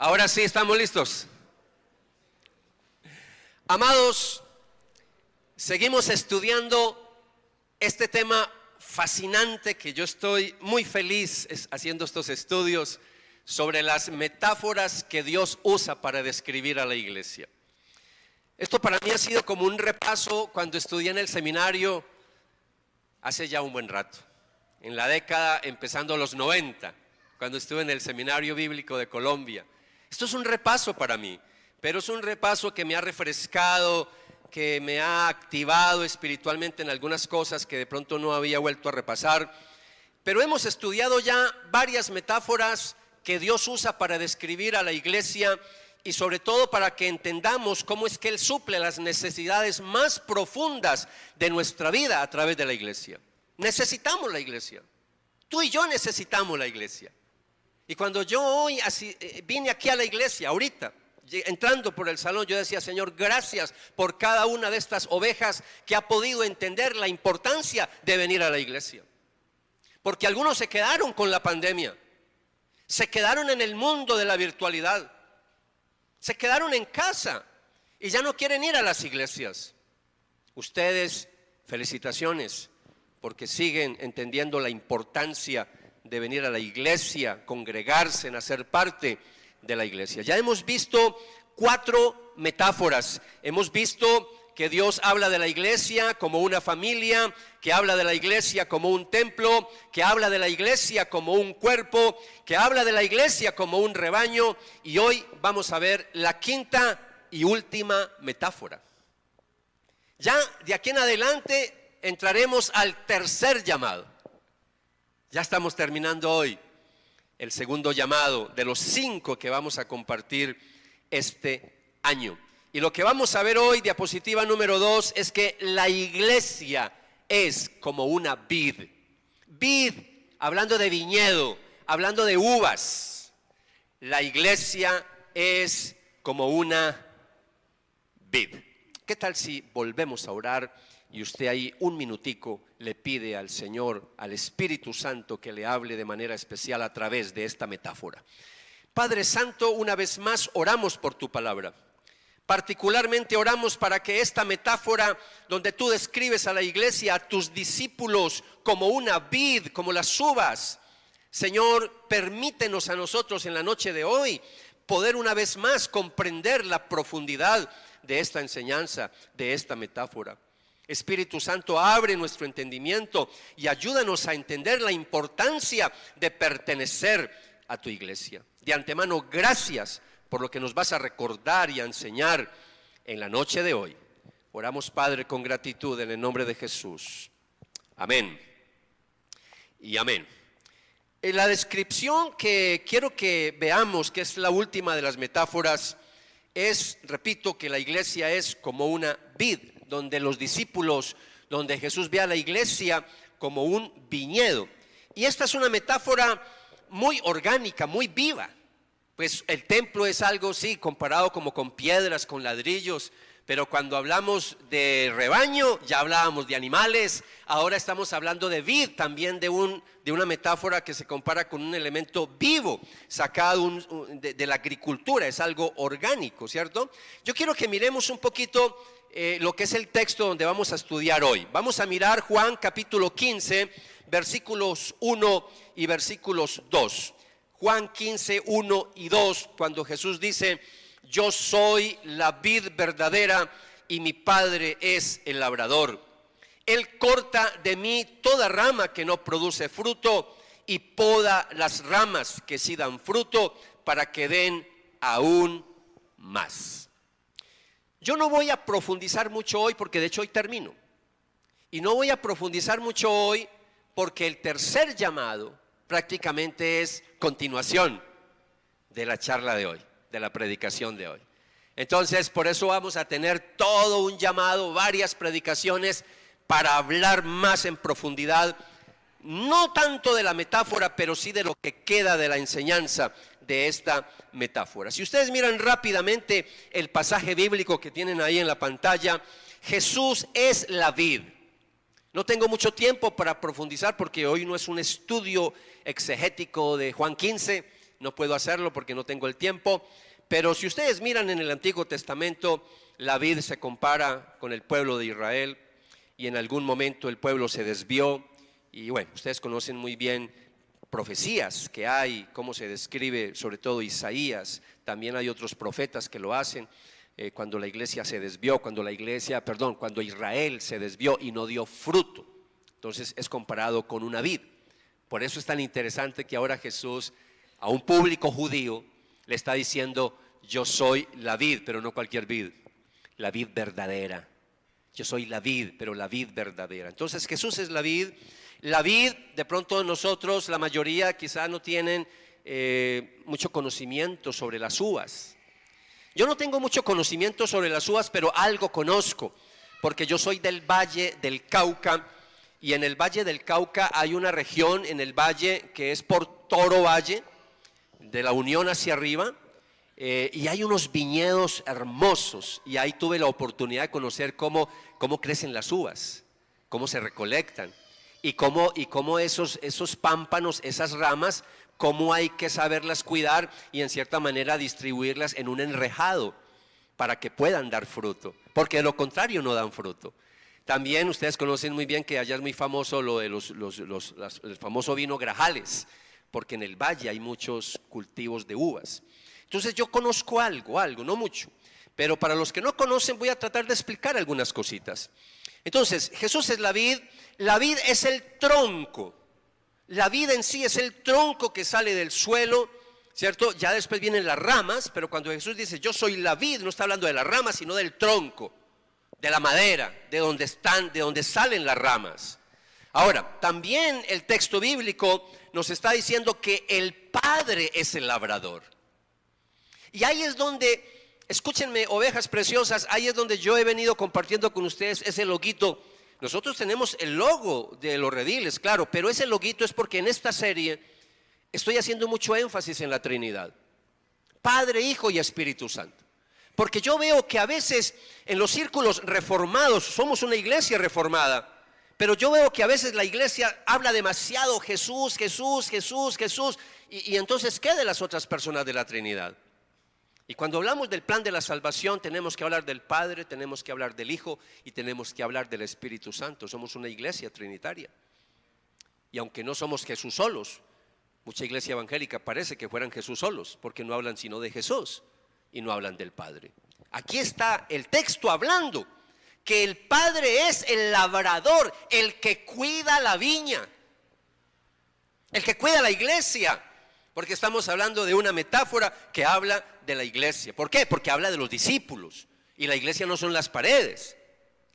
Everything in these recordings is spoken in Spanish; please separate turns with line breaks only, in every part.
Ahora sí, estamos listos. Amados, seguimos estudiando este tema fascinante que yo estoy muy feliz haciendo estos estudios sobre las metáforas que Dios usa para describir a la iglesia. Esto para mí ha sido como un repaso cuando estudié en el seminario hace ya un buen rato, en la década empezando los 90, cuando estuve en el Seminario Bíblico de Colombia. Esto es un repaso para mí, pero es un repaso que me ha refrescado, que me ha activado espiritualmente en algunas cosas que de pronto no había vuelto a repasar. Pero hemos estudiado ya varias metáforas que Dios usa para describir a la iglesia y sobre todo para que entendamos cómo es que Él suple las necesidades más profundas de nuestra vida a través de la iglesia. Necesitamos la iglesia. Tú y yo necesitamos la iglesia. Y cuando yo hoy vine aquí a la iglesia, ahorita, entrando por el salón, yo decía: Señor, gracias por cada una de estas ovejas que ha podido entender la importancia de venir a la iglesia. Porque algunos se quedaron con la pandemia, se quedaron en el mundo de la virtualidad, se quedaron en casa y ya no quieren ir a las iglesias. Ustedes, felicitaciones, porque siguen entendiendo la importancia de venir a la iglesia, congregarse, en hacer parte de la iglesia. Ya hemos visto 4 metáforas. Hemos visto que Dios habla de la iglesia como una familia, que habla de la iglesia como un templo, que habla de la iglesia como un cuerpo, que habla de la iglesia como un rebaño. Y hoy vamos a ver la 5ª y última metáfora. Ya de aquí en adelante entraremos al tercer llamado. Ya estamos terminando hoy el segundo llamado de los 5 que vamos a compartir este año. Y lo que vamos a ver hoy, diapositiva número 2, es que la iglesia es como una vid. Vid, hablando de viñedo, hablando de uvas. La iglesia es como una vid. ¿Qué tal si volvemos a orar y usted ahí un minutico le pide al Señor, al Espíritu Santo, que le hable de manera especial a través de esta metáfora? Padre Santo, una vez más oramos por tu palabra. Particularmente oramos para que esta metáfora donde tú describes a la iglesia, a tus discípulos como una vid, como las uvas, Señor, permítenos a nosotros en la noche de hoy poder una vez más comprender la profundidad de esta enseñanza, de esta metáfora. Espíritu Santo, abre nuestro entendimiento y ayúdanos a entender la importancia de pertenecer a tu iglesia. De antemano, gracias por lo que nos vas a recordar y a enseñar en la noche de hoy. Oramos, Padre, con gratitud en el nombre de Jesús. Amén y amén. En la descripción que quiero que veamos, que es la última de las metáforas, es, repito, que la iglesia es como una vid, donde los discípulos, donde Jesús ve a la iglesia como un viñedo. Y esta es una metáfora muy orgánica, muy viva. Pues el templo es algo, sí, comparado como con piedras, con ladrillos, pero cuando hablamos de rebaño, ya hablábamos de animales, ahora estamos hablando de vid, también de una metáfora que se compara con un elemento vivo, sacado de la agricultura, es algo orgánico, ¿cierto? Yo quiero que miremos un poquito lo que es el texto donde vamos a estudiar hoy. Vamos a mirar Juan capítulo 15, versículos 1 y versículos 2. Juan 15, 1 y 2, cuando Jesús dice: yo soy la vid verdadera y mi Padre es el labrador. Él corta de mí toda rama que no produce fruto y poda las ramas que sí dan fruto para que den aún más. Yo no voy a profundizar mucho hoy porque de hecho hoy termino. Y no voy a profundizar mucho hoy porque el tercer llamado prácticamente es continuación de la charla de hoy, de la predicación de hoy. Entonces, por eso vamos a tener todo un llamado, varias predicaciones para hablar más en profundidad, no tanto de la metáfora, pero sí de lo que queda de la enseñanza de esta metáfora. Si ustedes miran rápidamente el pasaje bíblico que tienen ahí en la pantalla, Jesús es la vid. No tengo mucho tiempo para profundizar porque hoy no es un estudio exegético de Juan 15, no puedo hacerlo porque no tengo el tiempo, pero si ustedes miran en el Antiguo Testamento, la vid se compara con el pueblo de Israel y en algún momento el pueblo se desvió y bueno, ustedes conocen muy bien profecías que hay, cómo se describe, sobre todo Isaías, también hay otros profetas que lo hacen, cuando la iglesia se desvió, cuando Israel se desvió y no dio fruto, entonces es comparado con una vid. Por eso es tan interesante que ahora Jesús a un público judío le está diciendo, yo soy la vid, pero no cualquier vid, la vid verdadera. Yo soy la vid, pero la vid verdadera. Entonces Jesús es la vid. La vid, de pronto nosotros, la mayoría quizá no tienen mucho conocimiento sobre las uvas. Yo no tengo mucho conocimiento sobre las uvas, pero algo conozco, porque yo soy del Valle del Cauca, y en el Valle del Cauca hay una región en el valle que es por Toro Valle, de la Unión hacia arriba, y hay unos viñedos hermosos, y ahí tuve la oportunidad de conocer cómo crecen las uvas, cómo se recolectan, y cómo esos pámpanos, esas ramas, cómo hay que saberlas cuidar y en cierta manera distribuirlas en un enrejado para que puedan dar fruto, porque de lo contrario no dan fruto. También ustedes conocen muy bien que allá es muy famoso lo de el famoso vino Grajales, porque en el valle hay muchos cultivos de uvas. Entonces yo conozco algo, no mucho, pero para los que no conocen voy a tratar de explicar algunas cositas. Entonces Jesús es la vid es el tronco, la vid en sí es el tronco que sale del suelo, ¿cierto? Ya después vienen las ramas, pero cuando Jesús dice yo soy la vid, no está hablando de las ramas, sino del tronco, de la madera, de donde salen las ramas. Ahora, también el texto bíblico nos está diciendo que el Padre es el labrador. Y ahí es donde, escúchenme, ovejas preciosas, ahí es donde yo he venido compartiendo con ustedes ese loguito. Nosotros tenemos el logo de los rediles, claro, pero ese loguito es porque en esta serie estoy haciendo mucho énfasis en la Trinidad, Padre, Hijo y Espíritu Santo. Porque yo veo que a veces en los círculos reformados, somos una iglesia reformada, pero yo veo que a veces la iglesia habla demasiado Jesús, y entonces ¿qué de las otras personas de la Trinidad? Y cuando hablamos del plan de la salvación tenemos que hablar del Padre, tenemos que hablar del Hijo y tenemos que hablar del Espíritu Santo. Somos una iglesia trinitaria. Y aunque no somos Jesús solos, mucha iglesia evangélica parece que fueran Jesús solos, porque no hablan sino de Jesús y no hablan del Padre. Aquí está el texto hablando que el Padre es el labrador, el que cuida la viña, el que cuida la iglesia, porque estamos hablando de una metáfora que habla de la iglesia. ¿Por qué? Porque habla de los discípulos, y la iglesia no son las paredes,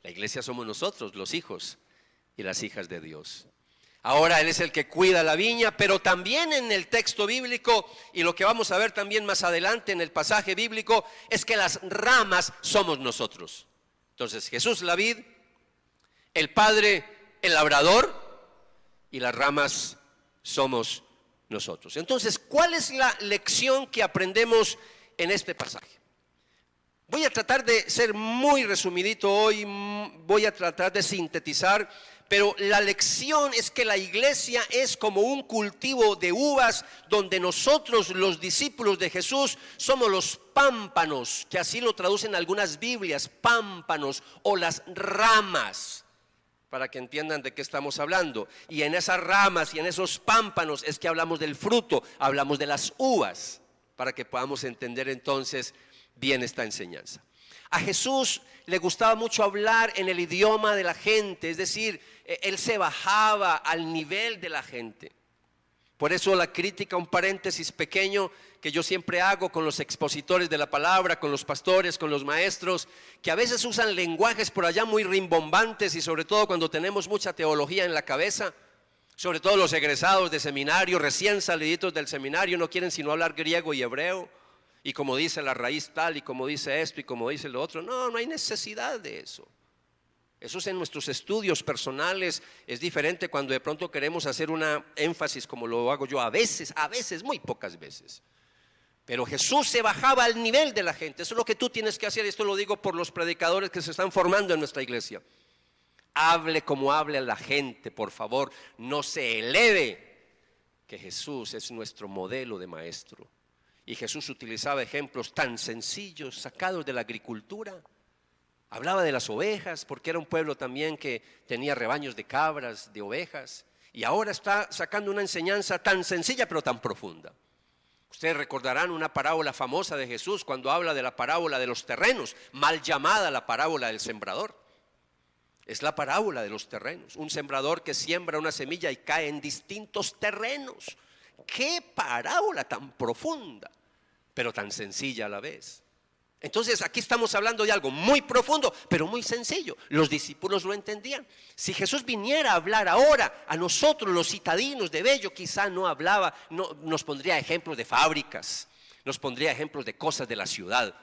la iglesia somos nosotros, los hijos y las hijas de Dios. Ahora Él es el que cuida la viña, pero también en el texto bíblico, y lo que vamos a ver también más adelante en el pasaje bíblico, es que las ramas somos nosotros. Entonces Jesús la vid, el Padre el labrador, y las ramas somos nosotros. Entonces, ¿cuál es la lección que aprendemos en este pasaje? Voy a tratar de ser muy resumidito hoy, voy a tratar de sintetizar, pero la lección es que la iglesia es como un cultivo de uvas donde nosotros, los discípulos de Jesús, somos los pámpanos, que así lo traducen algunas Biblias, pámpanos o las ramas, para que entiendan de qué estamos hablando. Y en esas ramas y en esos pámpanos es que hablamos del fruto, hablamos de las uvas, para que podamos entender entonces bien esta enseñanza. A Jesús le gustaba mucho hablar en el idioma de la gente, es decir, Él se bajaba al nivel de la gente. Por eso la crítica, un paréntesis pequeño que yo siempre hago con los expositores de la palabra, con los pastores, con los maestros, que a veces usan lenguajes por allá muy rimbombantes, y sobre todo cuando tenemos mucha teología en la cabeza, sobre todo los egresados de seminario, recién saliditos del seminario, no quieren sino hablar griego y hebreo, y como dice la raíz tal, y como dice esto, y como dice lo otro. No hay necesidad de eso. Eso es en nuestros estudios personales. Es diferente cuando de pronto queremos hacer una énfasis como lo hago yo a veces, muy pocas veces. Pero Jesús se bajaba al nivel de la gente. Eso es lo que tú tienes que hacer, y esto lo digo por los predicadores que se están formando en nuestra iglesia. Hable como hable a la gente, por favor, no se eleve, que Jesús es nuestro modelo de maestro. Y Jesús utilizaba ejemplos tan sencillos, sacados de la agricultura. Hablaba de las ovejas, porque era un pueblo también que tenía rebaños de cabras, de ovejas. Y ahora está sacando una enseñanza tan sencilla, pero tan profunda. Ustedes recordarán una parábola famosa de Jesús cuando habla de la parábola de los terrenos, mal llamada la parábola del sembrador. Es la parábola de los terrenos. Un sembrador que siembra una semilla y cae en distintos terrenos. ¡Qué parábola tan profunda, pero tan sencilla a la vez! Entonces aquí estamos hablando de algo muy profundo, pero muy sencillo. Los discípulos lo entendían. Si Jesús viniera a hablar ahora a nosotros, los citadinos de Bello, quizá no hablaba, no, nos pondría ejemplos de fábricas, nos pondría ejemplos de cosas de la ciudad.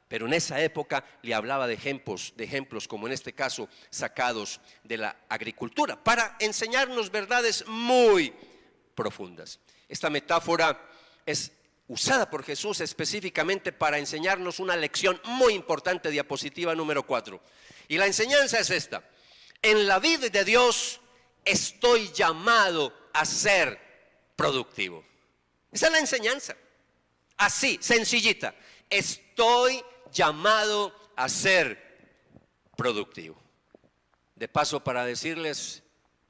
Pero en esa época le hablaba de ejemplos como en este caso sacados de la agricultura, para enseñarnos verdades muy profundas. Esta metáfora es usada por Jesús específicamente para enseñarnos una lección muy importante, diapositiva número 4. Y la enseñanza es esta: en la vida de Dios estoy llamado a ser productivo. Esa es la enseñanza, así, sencillita. Estoy llamado a ser productivo. De paso, para decirles,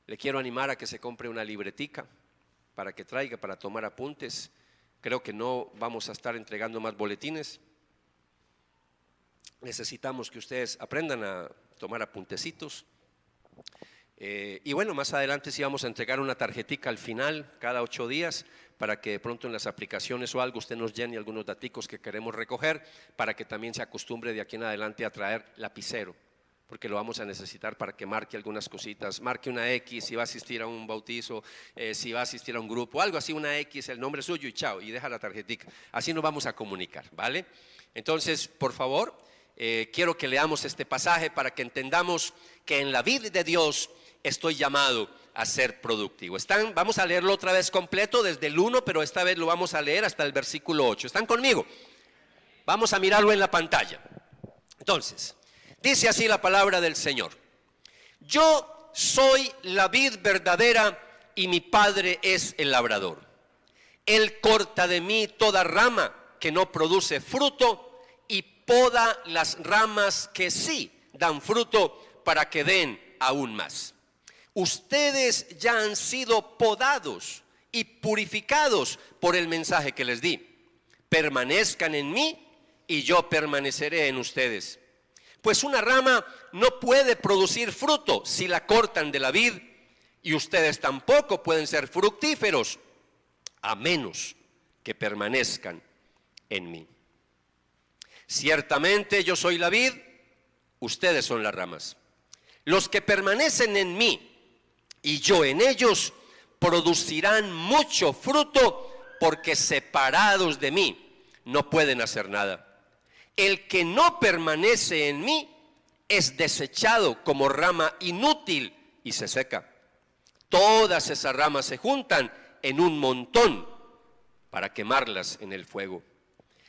le quiero animar a que se compre una libretica para que traiga, para tomar apuntes. Creo que no vamos a estar entregando más boletines. Necesitamos que ustedes aprendan a tomar apuntecitos. Y bueno, más adelante sí vamos a entregar una tarjetica al final, cada 8 días, para que de pronto en las aplicaciones o algo usted nos llene algunos daticos que queremos recoger, para que también se acostumbre de aquí en adelante a traer lapicero, porque lo vamos a necesitar para que marque algunas cositas, marque una X si va a asistir a un bautizo, si va a asistir a un grupo, algo así, una X, el nombre suyo y chao, y deja la tarjetica. Así nos vamos a comunicar, ¿vale? Entonces, por favor, quiero que leamos este pasaje para que entendamos que en la vida de Dios estoy llamado a ser productivo. Vamos a leerlo otra vez completo desde el 1, pero esta vez lo vamos a leer hasta el versículo 8. ¿Están conmigo? Vamos a mirarlo en la pantalla. Entonces, dice así la palabra del Señor: yo soy la vid verdadera y mi Padre es el labrador. Él corta de mí toda rama que no produce fruto y poda las ramas que sí dan fruto para que den aún más. Ustedes ya han sido podados y purificados por el mensaje que les di. Permanezcan en mí y yo permaneceré en ustedes. Pues una rama no puede producir fruto si la cortan de la vid, y ustedes tampoco pueden ser fructíferos a menos que permanezcan en mí. Ciertamente yo soy la vid, ustedes son las ramas. Los que permanecen en mí y yo en ellos producirán mucho fruto, porque separados de mí no pueden hacer nada. El que no permanece en mí es desechado como rama inútil y se seca. Todas esas ramas se juntan en un montón para quemarlas en el fuego.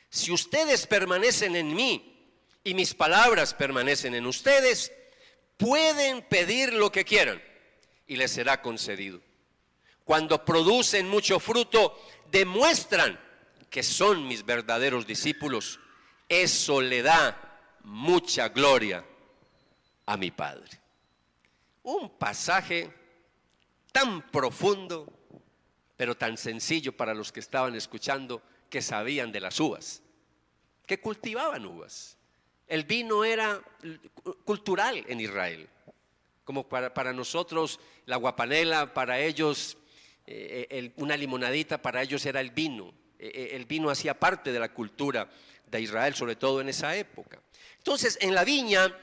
Si ustedes permanecen en mí y mis palabras permanecen en ustedes, pueden pedir lo que quieran y les será concedido. Cuando producen mucho fruto, demuestran que son mis verdaderos discípulos. Eso le da mucha gloria a mi Padre. Un pasaje tan profundo, pero tan sencillo para los que estaban escuchando, que sabían de las uvas, que cultivaban uvas. El vino era cultural en Israel, como para nosotros la guapanela, para ellos una limonadita, para ellos era el vino. El vino hacía parte de la cultura de Israel, sobre todo en esa época. Entonces, en la viña,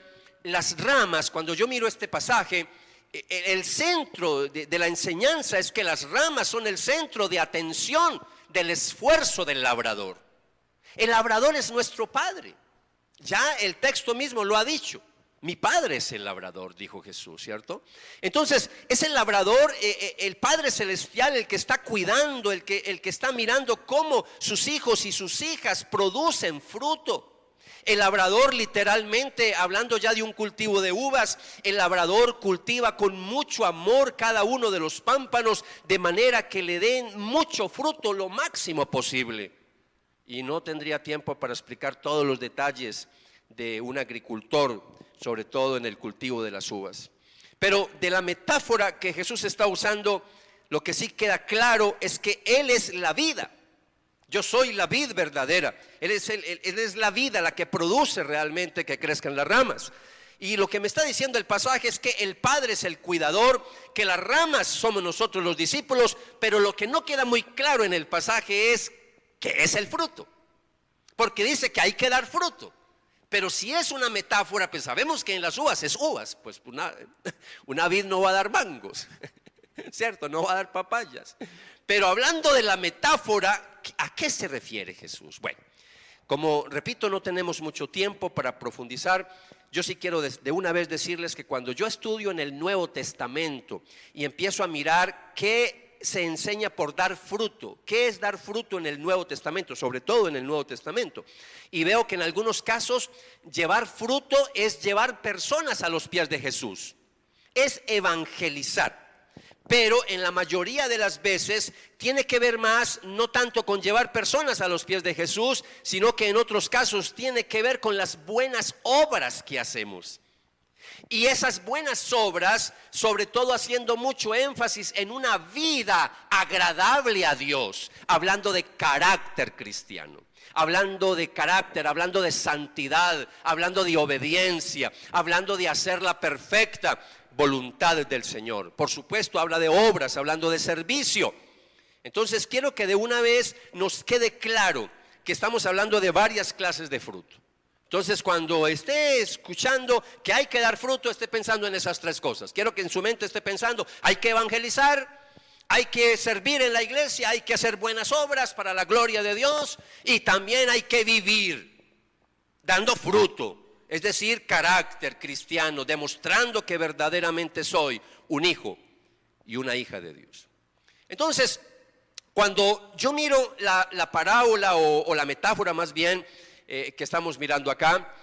las ramas, cuando yo miro este pasaje, el centro de la enseñanza es que las ramas son el centro de atención del esfuerzo del labrador. El labrador es nuestro Padre. Ya el texto mismo lo ha dicho. Mi Padre es el labrador, dijo Jesús, ¿cierto? Entonces, es el labrador, el Padre Celestial, el que está cuidando, el que está mirando cómo sus hijos y sus hijas producen fruto. El labrador, literalmente, hablando ya de un cultivo de uvas, el labrador cultiva con mucho amor cada uno de los pámpanos, de manera que le den mucho fruto, lo máximo posible. Y no tendría tiempo para explicar todos los detalles de un agricultor, sobre todo en el cultivo de las uvas. Pero de la metáfora que Jesús está usando, lo que sí queda claro es que Él es la vida. Yo soy la vid verdadera. Él es la vida la que produce realmente que crezcan las ramas. Y lo que me está diciendo el pasaje es que el Padre es el cuidador, que las ramas somos nosotros los discípulos, pero lo que no queda muy claro en el pasaje es qué es el fruto. Porque dice que hay que dar fruto. Pero si es una metáfora, pues sabemos que en las uvas es uvas. Pues una vid no va a dar mangos, ¿cierto? No va a dar papayas. Pero hablando de la metáfora, ¿a qué se refiere Jesús? Bueno, como repito, no tenemos mucho tiempo para profundizar. Yo sí quiero de una vez decirles que cuando yo estudio en el Nuevo Testamento y empiezo a mirar qué se enseña por dar fruto, qué es dar fruto en el Nuevo Testamento, sobre todo en el Nuevo Testamento, y veo que en algunos casos llevar fruto es llevar personas a los pies de Jesús, es evangelizar. Pero en la mayoría de las veces tiene que ver más, no tanto con llevar personas a los pies de Jesús, sino que en otros casos tiene que ver con las buenas obras que hacemos. Y esas buenas obras, sobre todo haciendo mucho énfasis en una vida agradable a Dios, hablando de carácter cristiano, hablando de carácter, hablando de santidad, hablando de obediencia, hablando de hacerla perfecta voluntad del Señor. Por supuesto, habla de obras, hablando de servicio. Entonces quiero que de una vez nos quede claro que estamos hablando de varias clases de fruto. Entonces cuando esté escuchando que hay que dar fruto, esté pensando en esas tres cosas. Quiero que en su mente esté pensando, hay que evangelizar, hay que servir en la iglesia, hay que hacer buenas obras para la gloria de Dios, y también hay que vivir dando fruto. Es decir, carácter cristiano, demostrando que verdaderamente soy un hijo y una hija de Dios. Entonces, cuando yo miro la parábola o la metáfora más bien que estamos mirando acá,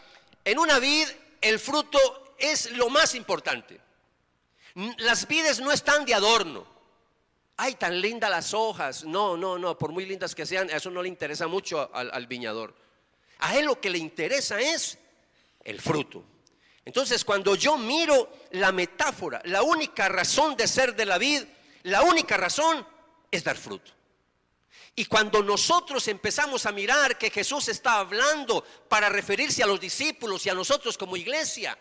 en una vid el fruto es lo más importante. Las vides no están de adorno. Ay, tan lindas las hojas. No, por muy lindas que sean, eso no le interesa mucho al viñador. A él lo que le interesa es el fruto. Entonces cuando yo miro la metáfora, la única razón de ser de la vid, la única razón es dar fruto. Y cuando nosotros empezamos a mirar que Jesús está hablando para referirse a los discípulos y a nosotros como iglesia,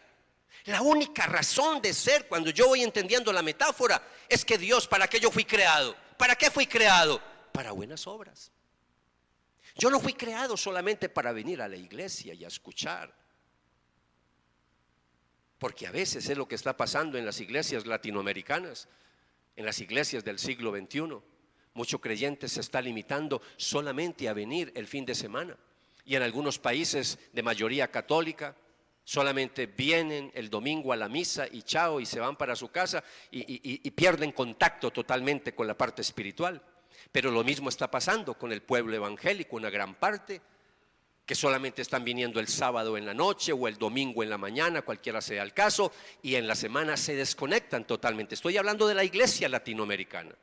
la única razón de ser, cuando yo voy entendiendo la metáfora, es que Dios, ¿para qué yo fui creado? ¿Para qué fui creado? Para buenas obras. Yo no fui creado solamente para venir a la iglesia y a escuchar. Porque a veces es lo que está pasando en las iglesias latinoamericanas, en las iglesias del siglo XXI. Mucho creyente se está limitando solamente a venir el fin de semana. Y en algunos países de mayoría católica, solamente vienen el domingo a la misa y chao, y se van para su casa y pierden contacto totalmente con la parte espiritual. Pero lo mismo está pasando con el pueblo evangélico, una gran parte, que solamente están viniendo el sábado en la noche o el domingo en la mañana, cualquiera sea el caso, y en la semana se desconectan totalmente. Estoy hablando de la iglesia latinoamericana.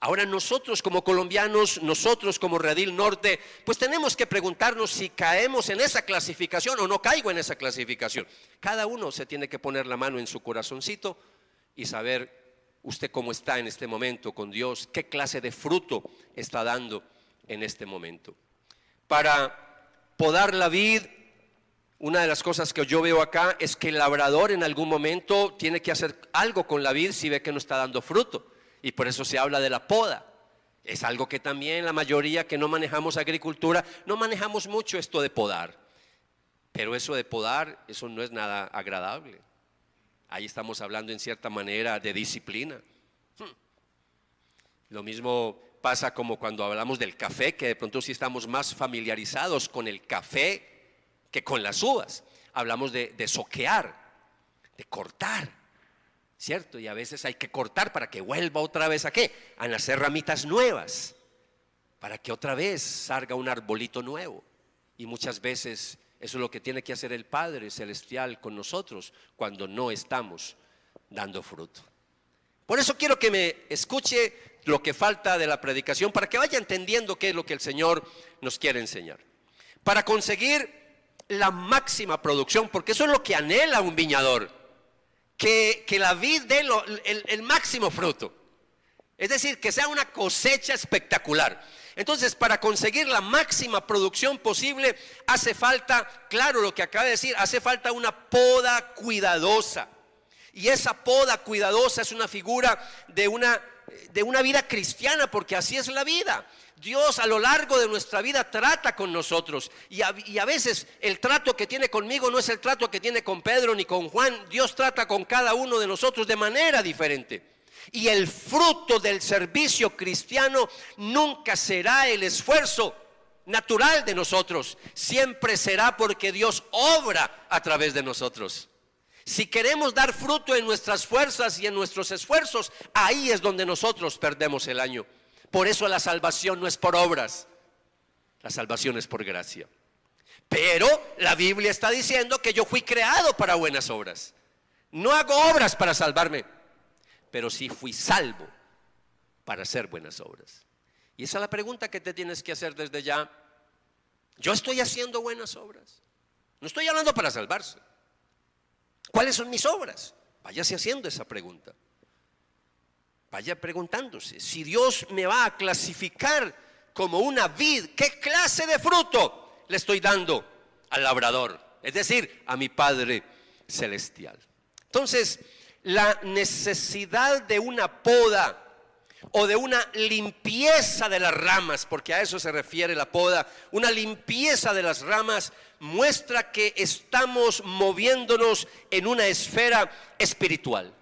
Ahora nosotros como colombianos, nosotros como Redil Norte, pues tenemos que preguntarnos si caemos en esa clasificación o no caigo en esa clasificación. Cada uno se tiene que poner la mano en su corazoncito y saber usted cómo está en este momento con Dios, qué clase de fruto está dando en este momento. Para podar la vid, una de las cosas que yo veo acá es que el labrador en algún momento tiene que hacer algo con la vid si ve que no está dando fruto, y por eso se habla de la poda. Es algo que también la mayoría que no manejamos agricultura, no manejamos mucho esto de podar, pero eso de podar, eso no es nada agradable. Ahí estamos hablando en cierta manera de disciplina. Lo mismo pasa como cuando hablamos del café, que de pronto sí estamos más familiarizados con el café que con las uvas. Hablamos de soquear, de cortar, ¿cierto? Y a veces hay que cortar para que vuelva otra vez ¿a qué? A nacer ramitas nuevas, para que otra vez salga un arbolito nuevo. Y muchas veces Eso es lo que tiene que hacer el Padre Celestial con nosotros cuando no estamos dando fruto. Por eso quiero que me escuche lo que falta de la predicación para que vaya entendiendo qué es lo que el Señor nos quiere enseñar. Para conseguir la máxima producción, porque eso es lo que anhela un viñador, que la vid dé el máximo fruto. Es decir, que sea una cosecha espectacular. Entonces, para conseguir la máxima producción posible, hace falta, claro lo que acaba de decir, hace falta una poda cuidadosa. Y esa poda cuidadosa es una figura de una vida cristiana, porque así es la vida. Dios a lo largo de nuestra vida trata con nosotros y a veces el trato que tiene conmigo no es el trato que tiene con Pedro ni con Juan. Dios trata con cada uno de nosotros de manera diferente. Y el fruto del servicio cristiano nunca será el esfuerzo natural de nosotros, siempre será porque Dios obra a través de nosotros. Si queremos dar fruto en nuestras fuerzas y en nuestros esfuerzos, ahí es donde nosotros perdemos el año. Por eso la salvación no es por obras, la salvación es por gracia. Pero la Biblia está diciendo que yo fui creado para buenas obras. No hago obras para salvarme, pero sí fui salvo para hacer buenas obras. Y esa es la pregunta que te tienes que hacer desde ya. ¿Yo estoy haciendo buenas obras? No estoy hablando para salvarse. ¿Cuáles son mis obras? Váyase haciendo esa pregunta. Vaya preguntándose, si Dios me va a clasificar como una vid, ¿qué clase de fruto le estoy dando al labrador? Es decir, a mi Padre Celestial. Entonces, la necesidad de una poda o de una limpieza de las ramas, porque a eso se refiere la poda, una limpieza de las ramas muestra que estamos moviéndonos en una esfera espiritual.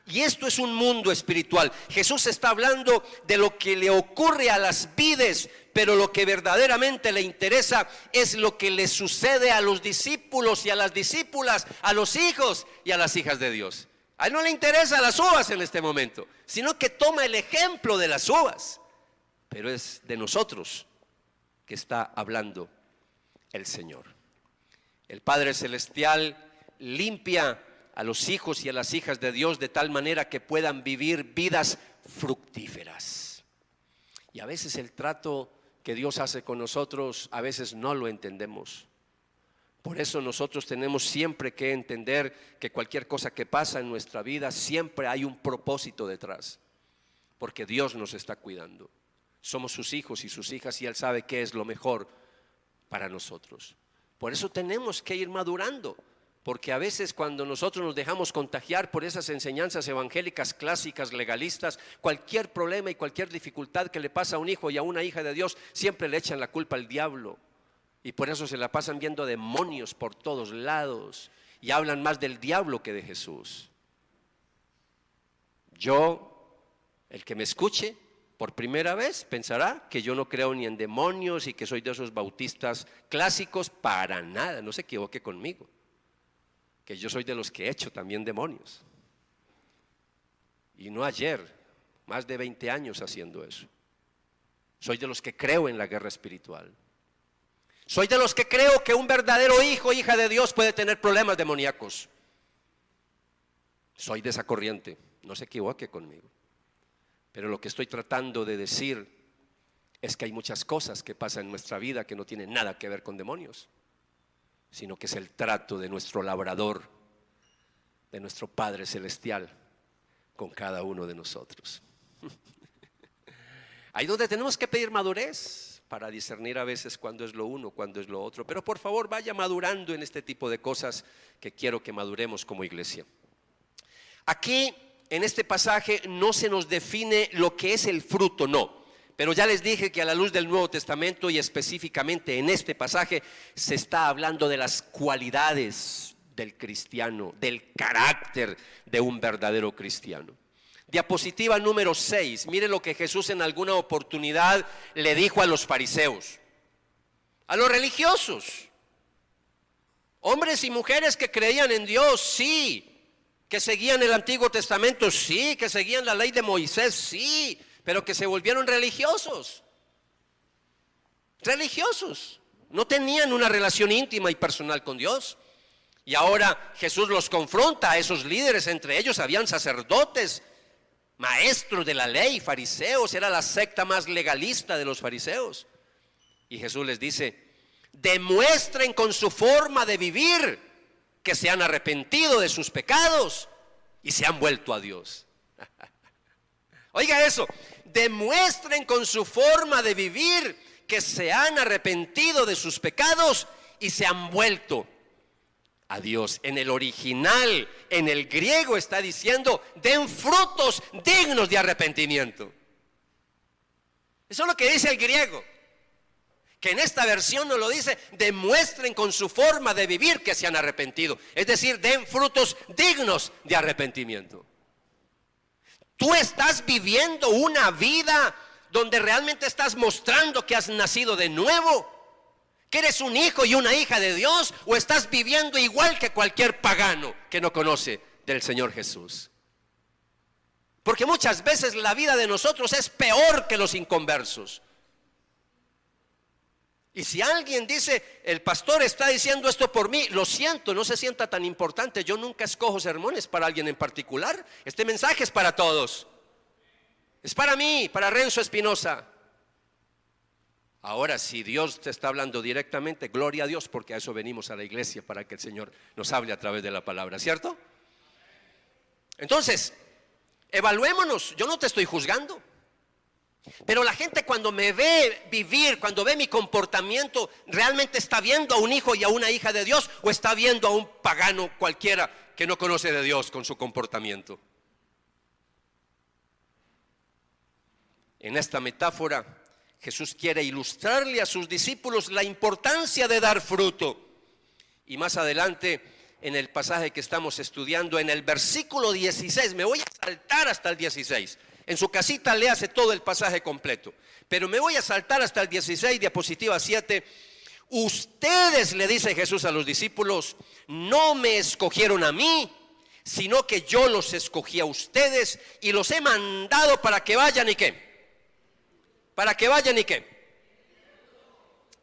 Y esto es un mundo espiritual. Jesús está hablando de lo que le ocurre a las vides, pero lo que verdaderamente le interesa es lo que le sucede a los discípulos y a las discípulas, a los hijos y a las hijas de Dios. A él no le interesan las uvas en este momento, sino que toma el ejemplo de las uvas. Pero es de nosotros que está hablando el Señor. El Padre Celestial limpia a los hijos y a las hijas de Dios de tal manera que puedan vivir vidas fructíferas. Y a veces el trato que Dios hace con nosotros, a veces no lo entendemos. Por eso nosotros tenemos siempre que entender que cualquier cosa que pasa en nuestra vida, siempre hay un propósito detrás, porque Dios nos está cuidando. Somos sus hijos y sus hijas y Él sabe qué es lo mejor para nosotros. Por eso tenemos que ir madurando. Porque a veces cuando nosotros nos dejamos contagiar por esas enseñanzas evangélicas clásicas, legalistas, cualquier problema y cualquier dificultad que le pasa a un hijo y a una hija de Dios, siempre le echan la culpa al diablo. Y por eso se la pasan viendo demonios por todos lados y hablan más del diablo que de Jesús. El que me escuche por primera vez pensará que yo no creo ni en demonios y que soy de esos bautistas clásicos, para nada, no se equivoque conmigo. Que yo soy de los que he hecho también demonios. Y no ayer, más de 20 años haciendo eso. Soy de los que creo en la guerra espiritual. Soy de los que creo que un verdadero hijo o hija de Dios puede tener problemas demoníacos. Soy de esa corriente, no se equivoque conmigo. Pero lo que estoy tratando de decir es que hay muchas cosas que pasan en nuestra vida que no tienen nada que ver con demonios, sino que es el trato de nuestro labrador, de nuestro Padre Celestial con cada uno de nosotros. Ahí donde tenemos que pedir madurez para discernir a veces cuándo es lo uno, cuándo es lo otro. Pero por favor vaya madurando en este tipo de cosas que quiero que maduremos como iglesia. Aquí en este pasaje no se nos define lo que es el fruto, no. Pero ya les dije que a la luz del Nuevo Testamento y específicamente en este pasaje se está hablando de las cualidades del cristiano, del carácter de un verdadero cristiano. Diapositiva número 6, mire lo que Jesús en alguna oportunidad le dijo a los fariseos, a los religiosos, hombres y mujeres que creían en Dios, sí, que seguían el Antiguo Testamento, sí, que seguían la ley de Moisés, sí, pero que se volvieron religiosos. No tenían una relación íntima y personal con Dios. Y ahora Jesús los confronta a esos líderes. Entre ellos habían sacerdotes, maestros de la ley, fariseos. Era la secta más legalista de los fariseos. Y Jesús les dice: demuestren con su forma de vivir que se han arrepentido de sus pecados y se han vuelto a Dios. Oiga eso, demuestren con su forma de vivir que se han arrepentido de sus pecados y se han vuelto a Dios. En el original, en el griego, está diciendo: den frutos dignos de arrepentimiento. Eso es lo que dice el griego, que en esta versión nos lo dice: demuestren con su forma de vivir que se han arrepentido. Es decir, den frutos dignos de arrepentimiento. Tú estás viviendo una vida donde realmente estás mostrando que has nacido de nuevo, que eres un hijo y una hija de Dios, o estás viviendo igual que cualquier pagano que no conoce del Señor Jesús. Porque muchas veces la vida de nosotros es peor que los inconversos. Y si alguien dice: el pastor está diciendo esto por mí, lo siento, no se sienta tan importante. Yo nunca escojo sermones para alguien en particular. Este mensaje es para todos. Es para mí, para Renzo Espinosa. Ahora, si Dios te está hablando directamente, gloria a Dios, porque a eso venimos a la iglesia, para que el Señor nos hable a través de la palabra, ¿cierto? Entonces, evaluémonos. Yo no te estoy juzgando, pero la gente, cuando me ve vivir, cuando ve mi comportamiento, ¿realmente está viendo a un hijo y a una hija de Dios, o está viendo a un pagano cualquiera que no conoce de Dios con su comportamiento? En esta metáfora, Jesús quiere ilustrarle a sus discípulos la importancia de dar fruto. Y más adelante, en el pasaje que estamos estudiando, en el versículo 16, me voy a saltar hasta el 16. En su casita léase todo el pasaje completo, pero me voy a saltar hasta el 16, diapositiva 7. Ustedes, le dice Jesús a los discípulos, no me escogieron a mí, sino que yo los escogí a ustedes y los he mandado para que vayan y ¿qué? Para que vayan y ¿qué?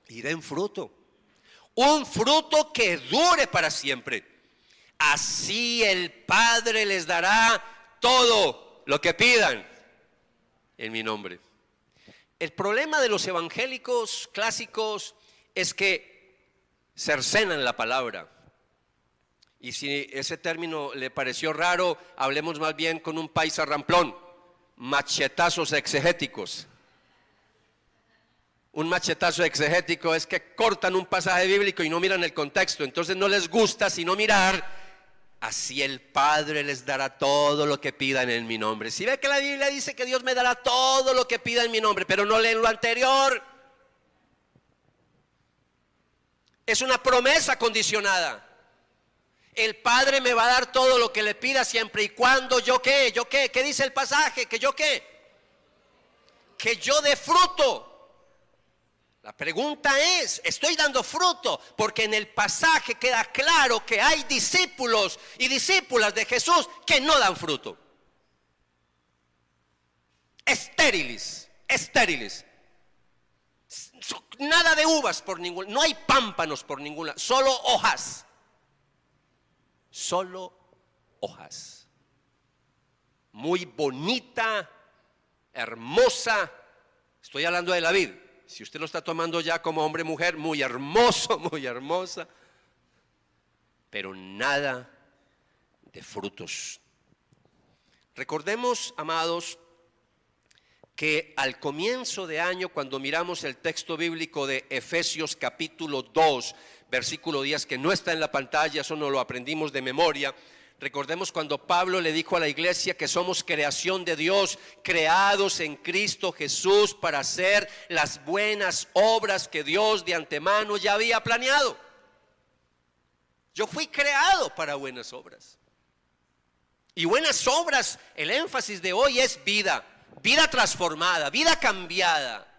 Y den fruto. Un fruto que dure para siempre. Así el Padre les dará todo lo que pidan en mi nombre. El problema de los evangélicos clásicos es que cercenan la palabra. Y si ese término le pareció raro, hablemos más bien con un paisa ramplón: machetazos exegéticos. Un machetazo exegético es que cortan un pasaje bíblico y no miran el contexto. Entonces no les gusta sino mirar: así el Padre les dará todo lo que pidan en mi nombre. Si ve que la Biblia dice que Dios me dará todo lo que pida en mi nombre, pero no leen lo anterior. Es una promesa condicionada. El Padre me va a dar todo lo que le pida siempre y cuando yo ¿qué? ¿Yo qué? ¿Qué dice el pasaje? ¿Que yo qué? Que yo dé fruto. La pregunta es: ¿estoy dando fruto? Porque en el pasaje queda claro que hay discípulos y discípulas de Jesús que no dan fruto. Estériles, estériles. Nada de uvas por ningún, no hay pámpanos por ninguna, solo hojas. Solo hojas. Muy bonita, hermosa. Estoy hablando de la vid. Si usted lo está tomando ya como hombre, mujer, muy hermoso, muy hermosa, pero nada de frutos. Recordemos, amados, que al comienzo de año, cuando miramos el texto bíblico de Efesios capítulo 2, versículo 10, que no está en la pantalla, eso no lo aprendimos de memoria. Recordemos cuando Pablo le dijo a la iglesia que somos creación de Dios, creados en Cristo Jesús para hacer las buenas obras que Dios de antemano ya había planeado. Yo fui creado para buenas obras. Y buenas obras, el énfasis de hoy es vida, vida transformada, vida cambiada.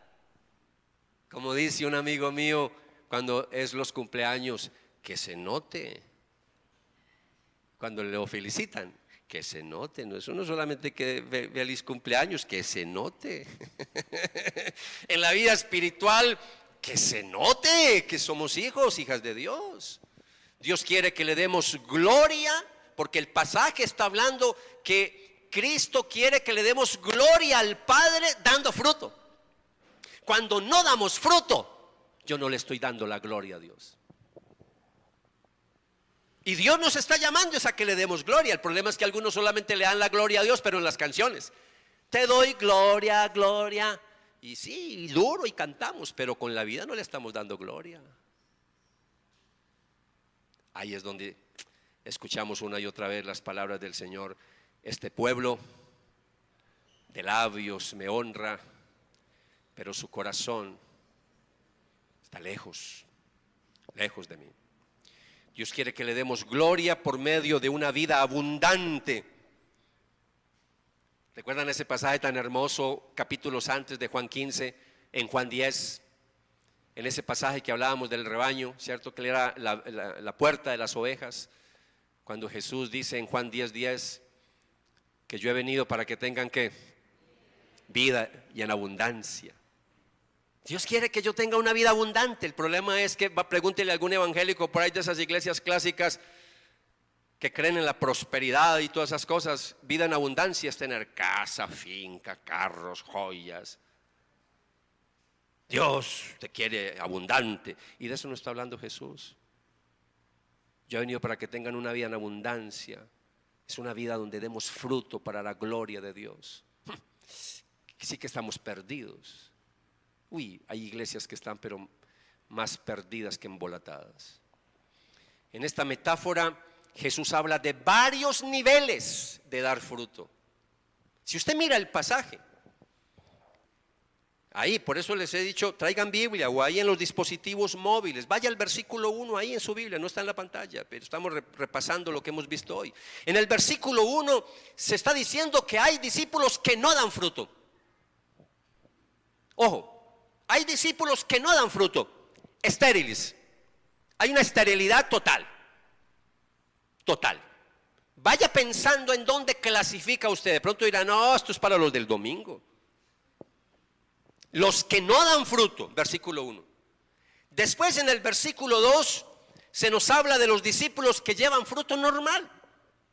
Como dice un amigo mío cuando es los cumpleaños, que se note. Cuando lo felicitan, que se note, no, eso no solamente que feliz cumpleaños, que se note. En la vida espiritual, que se note que somos hijos, hijas de Dios. Dios quiere que le demos gloria, porque el pasaje está hablando que Cristo quiere que le demos gloria al Padre dando fruto. Cuando no damos fruto, yo no le estoy dando la gloria a Dios. Y Dios nos está llamando es a que le demos gloria. El problema es que algunos solamente le dan la gloria a Dios, pero en las canciones. Te doy gloria, gloria. Y sí, duro y cantamos, pero con la vida no le estamos dando gloria. Ahí es donde escuchamos una y otra vez las palabras del Señor. Este pueblo de labios me honra, pero su corazón está lejos, lejos de mí. Dios quiere que le demos gloria por medio de una vida abundante. ¿Recuerdan ese pasaje tan hermoso, capítulos antes de Juan 15, en Juan 10? En ese pasaje que hablábamos del rebaño, ¿cierto? Que era la puerta de las ovejas. Cuando Jesús dice en Juan 10:10 que yo he venido para que tengan ¿qué? Vida y en abundancia. Dios quiere que yo tenga una vida abundante. El problema es que pregúntele a algún evangélico por ahí de esas iglesias clásicas que creen en la prosperidad y todas esas cosas. Vida en abundancia es tener casa, finca, carros, joyas. Dios te quiere abundante, y de eso no está hablando Jesús. Yo he venido para que tengan una vida en abundancia. Es una vida donde demos fruto para la gloria de Dios. Sí que estamos perdidos. Hay iglesias que están pero más perdidas que embolatadas. En esta metáfora Jesús habla de varios niveles de dar fruto. Si usted mira el pasaje, ahí, por eso les he dicho, traigan Biblia o ahí en los dispositivos móviles. Vaya al versículo 1 ahí en su Biblia, no está en la pantalla, pero estamos repasando lo que hemos visto hoy. En el versículo 1 se está diciendo que hay discípulos que no dan fruto. Ojo, hay discípulos que no dan fruto, estériles. Hay una esterilidad total. Total. Vaya pensando en dónde clasifica usted. De pronto dirá, no, esto es para los del domingo. Los que no dan fruto, versículo 1. Después en el versículo 2 se nos habla de los discípulos que llevan fruto normal.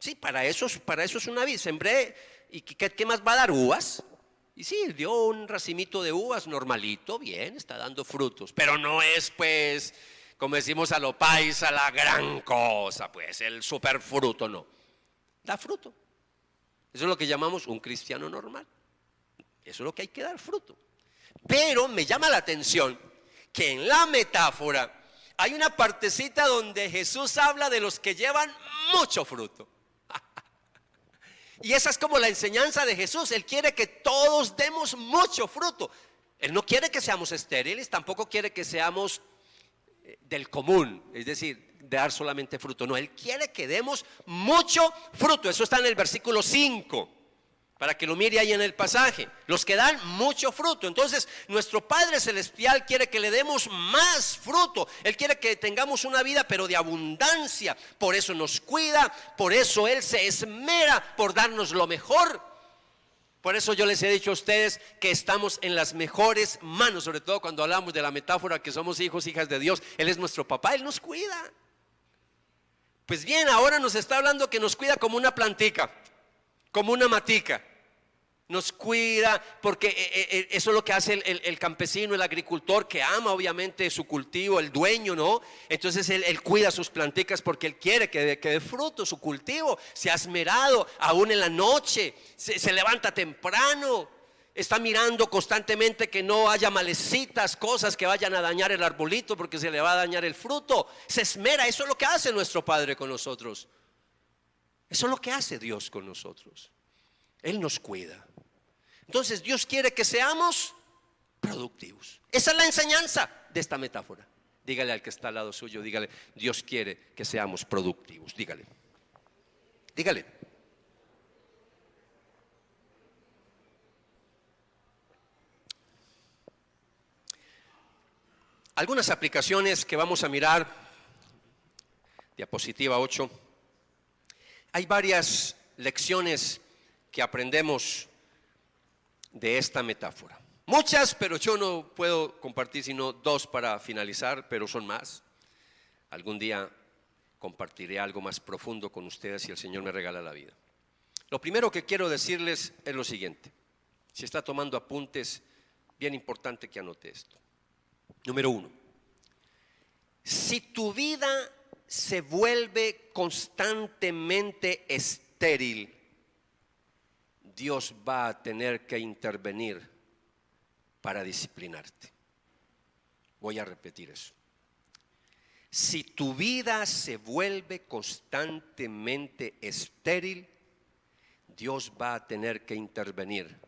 Sí, para eso es una vid. Sembré, ¿y qué más va a dar? Uvas. Y sí, dio un racimito de uvas normalito, bien, está dando frutos. Pero no es pues, como decimos a lo paisa, la gran cosa, pues el superfruto, no. Da fruto. Eso es lo que llamamos un cristiano normal. Eso es lo que hay que dar fruto. Pero me llama la atención que en la metáfora hay una partecita donde Jesús habla de los que llevan mucho fruto. Y esa es como la enseñanza de Jesús. Él quiere que todos demos mucho fruto. Él no quiere que seamos estériles, tampoco quiere que seamos del común, es decir, de dar solamente fruto. No, Él quiere que demos mucho fruto. Eso está en el versículo 5. Para que lo mire ahí en el pasaje, los que dan mucho fruto. Entonces nuestro Padre Celestial quiere que le demos más fruto. Él quiere que tengamos una vida pero de abundancia. Por eso nos cuida, por eso Él se esmera por darnos lo mejor. Por eso yo les he dicho a ustedes que estamos en las mejores manos. Sobre todo cuando hablamos de la metáfora que somos hijos, hijas de Dios. Él es nuestro papá, Él nos cuida. Pues bien, ahora nos está hablando que nos cuida como una plantica, como una matica. Nos cuida porque eso es lo que hace el campesino, el agricultor, que ama obviamente su cultivo, el dueño, ¿no? Entonces él cuida sus planticas porque él quiere que dé fruto su cultivo. Se ha esmerado aún en la noche, se levanta temprano, está mirando constantemente que no haya malecitas, cosas que vayan a dañar el arbolito porque se le va a dañar el fruto. Se esmera, eso es lo que hace nuestro Padre con nosotros. Eso es lo que hace Dios con nosotros. Él nos cuida. Entonces Dios quiere que seamos productivos. Esa es la enseñanza de esta metáfora. Dígale al que está al lado suyo, dígale, Dios quiere que seamos productivos. Dígale. Algunas aplicaciones que vamos a mirar. Diapositiva 8. Hay varias lecciones que aprendemos de esta metáfora. Muchas, pero yo no puedo compartir sino 2 para finalizar, pero son más. Algún día compartiré algo más profundo con ustedes si el Señor me regala la vida. Lo primero que quiero decirles es lo siguiente. Si está tomando apuntes, bien importante que anote esto. Número 1. Si tu vida se vuelve constantemente estéril, Dios va a tener que intervenir para disciplinarte. Voy a repetir eso. Si tu vida se vuelve constantemente estéril, Dios va a tener que intervenir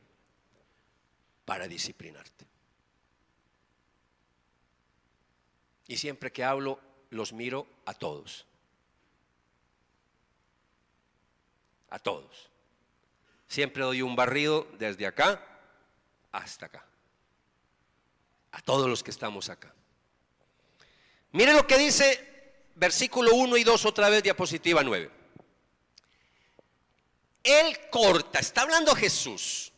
para disciplinarte. Y siempre que hablo, los miro a todos. A todos. Siempre doy un barrido desde acá hasta acá. A todos los que estamos acá. Mire lo que dice versículo 1 y 2, otra vez, diapositiva 9. Él corta, está hablando Jesús.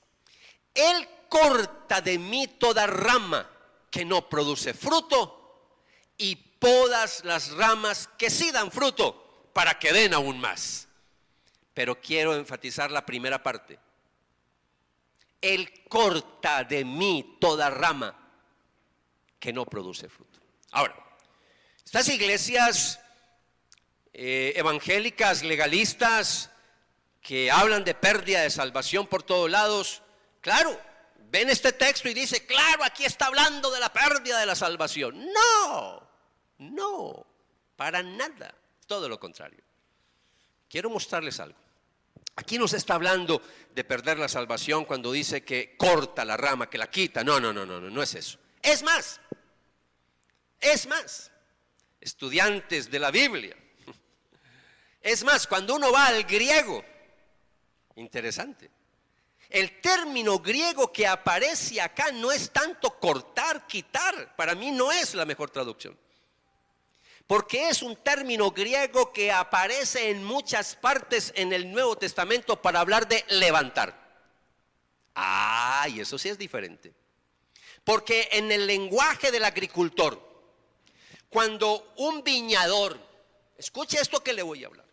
Él corta de mí toda rama que no produce fruto y podas las ramas que sí dan fruto para que den aún más. Pero quiero enfatizar la primera parte. Él corta de mí toda rama que no produce fruto. Ahora, estas iglesias evangélicas, legalistas, que hablan de pérdida de salvación por todos lados, claro, ven este texto y dice, claro, aquí está hablando de la pérdida de la salvación. No, para nada, todo lo contrario. Quiero mostrarles algo. Aquí no se está hablando de perder la salvación cuando dice que corta la rama, que la quita. No es eso. Es más, estudiantes de la Biblia. Es más, cuando uno va al griego, interesante, el término griego que aparece acá no es tanto cortar, quitar. Para mí no es la mejor traducción. Porque es un término griego que aparece en muchas partes en el Nuevo Testamento para hablar de levantar. Y eso sí es diferente. Porque en el lenguaje del agricultor, cuando un viñador, escuche esto que le voy a hablar.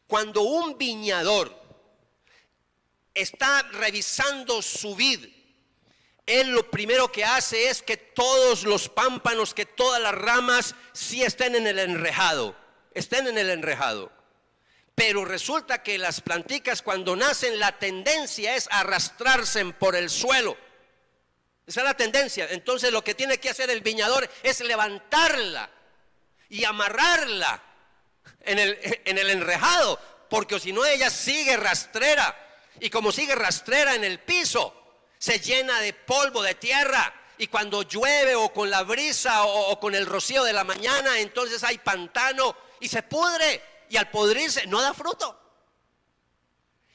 Cuando un viñador está revisando su vid, él lo primero que hace es que todos los pámpanos, que todas las ramas sí estén en el enrejado, Pero resulta que las planticas cuando nacen, la tendencia es arrastrarse por el suelo. Esa es la tendencia. Entonces lo que tiene que hacer el viñador es levantarla y amarrarla en el enrejado, porque si no ella sigue rastrera, y como sigue rastrera en el piso, se llena de polvo, de tierra, y cuando llueve o con la brisa o con el rocío de la mañana, entonces hay pantano y se pudre, y al pudrirse no da fruto.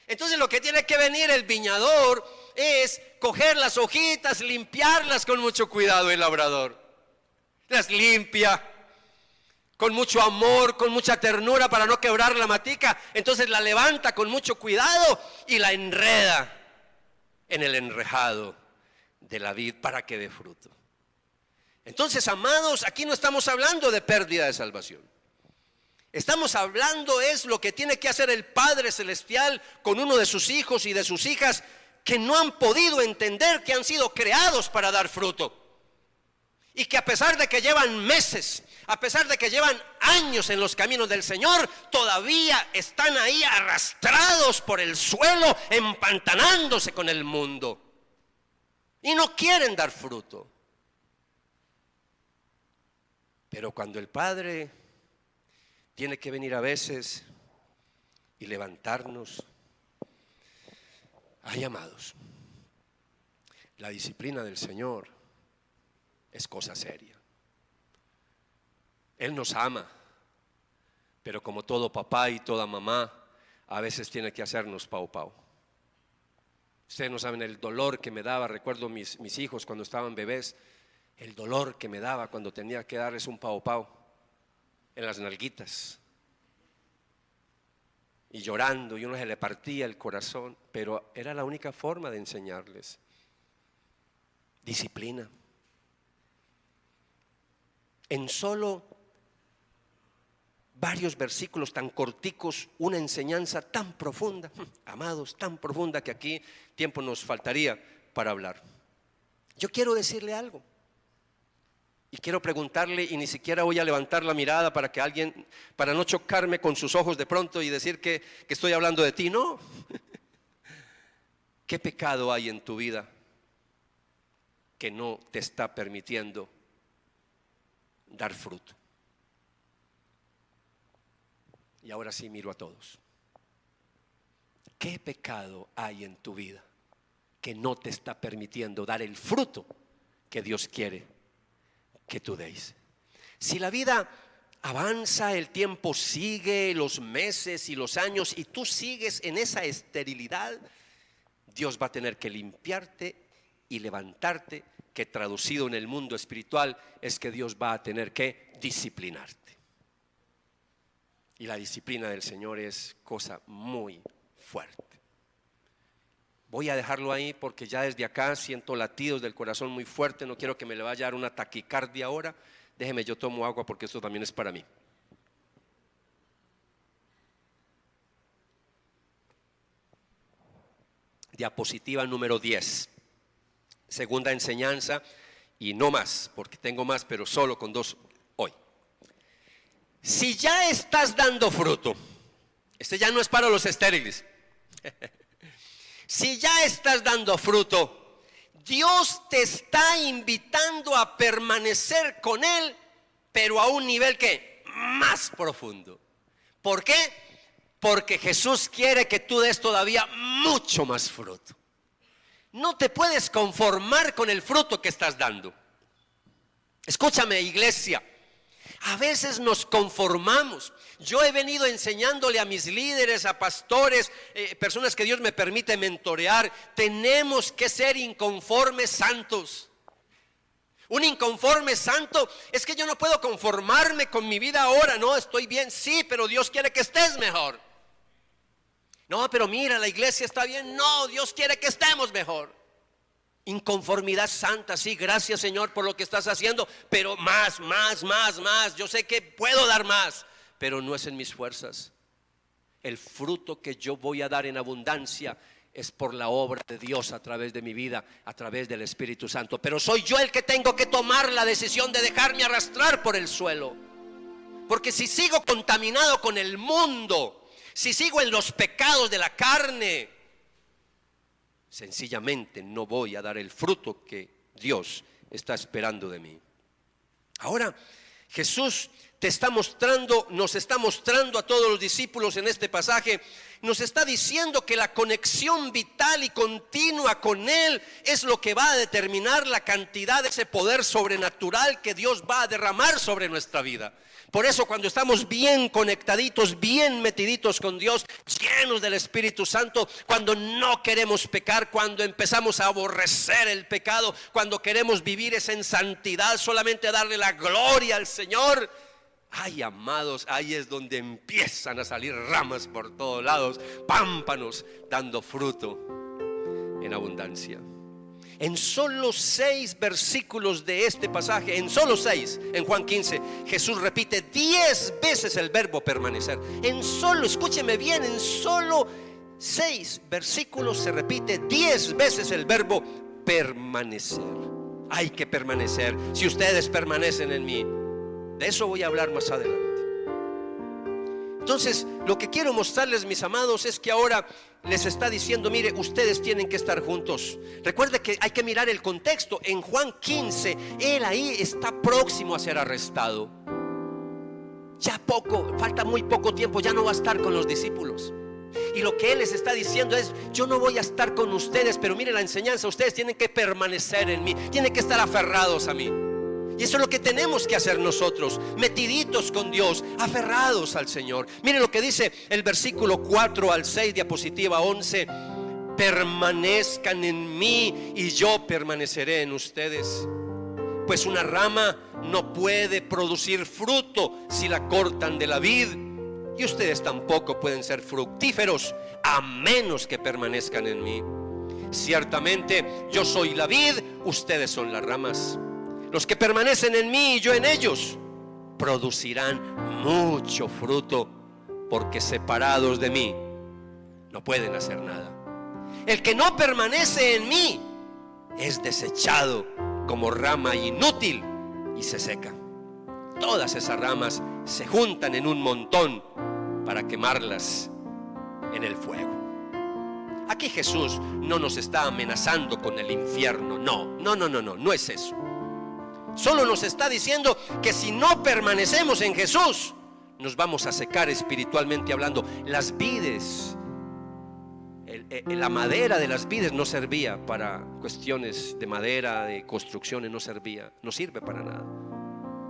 Entonces lo que tiene que venir el viñador es coger las hojitas, limpiarlas con mucho cuidado. El labrador las limpia con mucho amor, con mucha ternura para no quebrar la matica. Entonces la levanta con mucho cuidado y la enreda en el enrejado de la vid para que dé fruto. Entonces, amados, aquí no estamos hablando de pérdida de salvación. Estamos hablando es lo que tiene que hacer el Padre Celestial con uno de sus hijos y de sus hijas que no han podido entender que han sido creados para dar fruto. Y que a pesar de que llevan meses, a pesar de que llevan años en los caminos del Señor, todavía están ahí arrastrados por el suelo, empantanándose con el mundo. Y no quieren dar fruto. Pero cuando el Padre tiene que venir a veces y levantarnos, amados, la disciplina del Señor es cosa seria. Él nos ama, pero como todo papá y toda mamá, a veces tiene que hacernos pau. Ustedes no saben el dolor que me daba. Recuerdo mis hijos cuando estaban bebés, el dolor que me daba cuando tenía que darles un pau en las nalguitas, y llorando, y uno se le partía el corazón, pero era la única forma de enseñarles. Disciplina. En solo varios versículos tan corticos, una enseñanza tan profunda, amados, tan profunda que aquí tiempo nos faltaría para hablar. Yo quiero decirle algo y quiero preguntarle, y ni siquiera voy a levantar la mirada para no chocarme con sus ojos de pronto y decir que estoy hablando de ti. No. ¿Qué pecado hay en tu vida que no te está permitiendo dar fruto? Y ahora sí miro a todos. ¿Qué pecado hay en tu vida que no te está permitiendo dar el fruto que Dios quiere que tú deis? Si la vida avanza, el tiempo sigue, los meses y los años, y tú sigues en esa esterilidad, Dios va a tener que limpiarte y levantarte, que traducido en el mundo espiritual es que Dios va a tener que disciplinarte. Y la disciplina del Señor es cosa muy fuerte. Voy a dejarlo ahí porque ya desde acá siento latidos del corazón muy fuerte. No quiero que me le vaya a dar una taquicardia ahora. Déjeme, yo tomo agua porque esto también es para mí. Diapositiva número 10. Segunda enseñanza, y no más, porque tengo más, pero solo con 2 hoy. Si ya estás dando fruto, este ya no es para los estériles. Si ya estás dando fruto, Dios te está invitando a permanecer con Él, pero a un nivel que más profundo. ¿Por qué? Porque Jesús quiere que tú des todavía mucho más fruto. No te puedes conformar con el fruto que estás dando. Escúchame, iglesia. A veces nos conformamos. Yo he venido enseñándole a mis líderes, a pastores, personas que Dios me permite mentorear. Tenemos que ser inconformes santos. Un inconforme santo es que yo no puedo conformarme con mi vida ahora. No, estoy bien, sí, pero Dios quiere que estés mejor. No, pero mira, la iglesia está bien. No, Dios quiere que estemos mejor. Inconformidad santa, sí, gracias Señor por lo que estás haciendo, pero más, yo sé que puedo dar más, pero no es en mis fuerzas. El fruto que yo voy a dar en abundancia es por la obra de Dios a través de mi vida, a través del Espíritu Santo, pero soy yo el que tengo que tomar la decisión de dejarme arrastrar por el suelo, porque si sigo contaminado con el mundo, si sigo en los pecados de la carne, sencillamente no voy a dar el fruto que Dios está esperando de mí. Ahora, Jesús nos está mostrando a todos los discípulos en este pasaje, nos está diciendo que la conexión vital y continua con Él es lo que va a determinar la cantidad de ese poder sobrenatural que Dios va a derramar sobre nuestra vida. Por eso cuando estamos bien conectaditos, bien metiditos con Dios, llenos del Espíritu Santo, cuando no queremos pecar, cuando empezamos a aborrecer el pecado, cuando queremos vivir en santidad, solamente darle la gloria al Señor, ay, amados, ahí es donde empiezan a salir ramas por todos lados, pámpanos dando fruto en abundancia. En solo 6 versículos de este pasaje, en solo 6, en Juan 15, Jesús repite 10 veces el verbo permanecer. Escúcheme bien, en solo 6 versículos se repite 10 veces el verbo permanecer. Hay que permanecer. Si ustedes permanecen en mí, de eso voy a hablar más adelante. Entonces, lo que quiero mostrarles, mis amados, es que ahora les está diciendo, mire, ustedes tienen que estar juntos. Recuerde que hay que mirar el contexto. En Juan 15, Él ahí está próximo a ser arrestado. Ya falta muy poco tiempo, ya no va a estar con los discípulos. Y lo que Él les está diciendo es, yo no voy a estar con ustedes, pero mire la enseñanza, ustedes tienen que permanecer en mí, tienen que estar aferrados a mí. Y eso es lo que tenemos que hacer nosotros, metiditos con Dios, aferrados al Señor. Miren lo que dice el versículo 4 al 6, diapositiva 11. Permanezcan en mí y yo permaneceré en ustedes. Pues una rama no puede producir fruto si la cortan de la vid, y ustedes tampoco pueden ser fructíferos a menos que permanezcan en mí. Ciertamente yo soy la vid, ustedes son las ramas. Los que permanecen en mí y yo en ellos producirán mucho fruto, porque separados de mí no pueden hacer nada. El que no permanece en mí es desechado como rama inútil y se seca. Todas esas ramas se juntan en un montón para quemarlas en el fuego. Aquí Jesús no nos está amenazando con el infierno. No es eso. Solo nos está diciendo que si no permanecemos en Jesús, nos vamos a secar espiritualmente hablando. Las vides, la madera de las vides no servía para cuestiones de madera, de construcciones, no sirve para nada.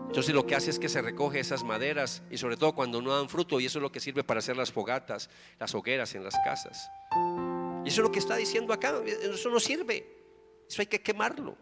Entonces lo que hace es que se recoge esas maderas, y sobre todo cuando no dan fruto, y eso es lo que sirve para hacer las fogatas, las hogueras en las casas. Y eso es lo que está diciendo acá. Eso no sirve, eso hay que quemarlo.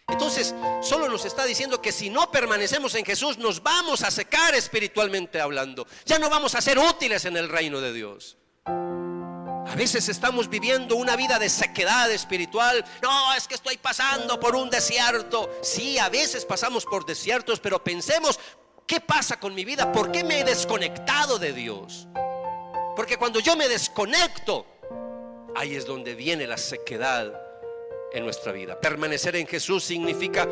Entonces solo nos está diciendo que si no permanecemos en Jesús, nos vamos a secar espiritualmente hablando. Ya no vamos a ser útiles en el reino de Dios. A veces estamos viviendo una vida de sequedad espiritual. No, es que estoy pasando por un desierto. Sí, a veces pasamos por desiertos, pero pensemos, ¿qué pasa con mi vida? ¿Por qué me he desconectado de Dios? Porque cuando yo me desconecto, ahí es donde viene la sequedad en nuestra vida. Permanecer en Jesús significa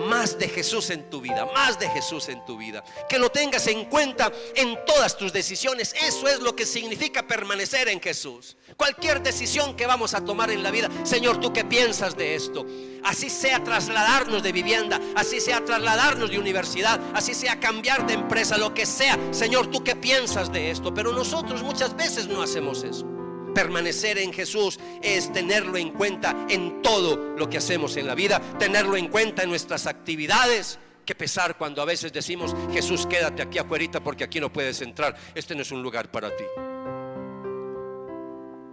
más de Jesús en tu vida, más de Jesús en tu vida. Que lo tengas en cuenta en todas tus decisiones. Eso es lo que significa permanecer en Jesús. Cualquier decisión que vamos a tomar en la vida, Señor, ¿tú qué piensas de esto? Así sea trasladarnos de vivienda, así sea trasladarnos de universidad, así sea cambiar de empresa, lo que sea. Señor, ¿tú qué piensas de esto? Pero nosotros muchas veces no hacemos eso. Permanecer en Jesús es tenerlo en cuenta en todo lo que hacemos en la vida, tenerlo en cuenta en nuestras actividades. Qué pesar cuando a veces decimos: Jesús, quédate aquí afuera porque aquí no puedes entrar, este no es un lugar para ti.